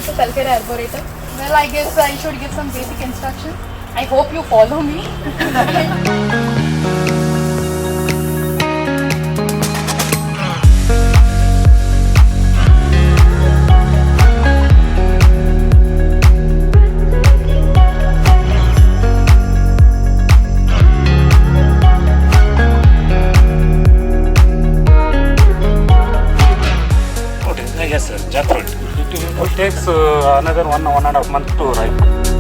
to Kalkere Arboretum. Well, I guess I should give some basic instruction. I hope you follow me. Yes, sir, jackfruit. It takes another 1.5 months to ripe.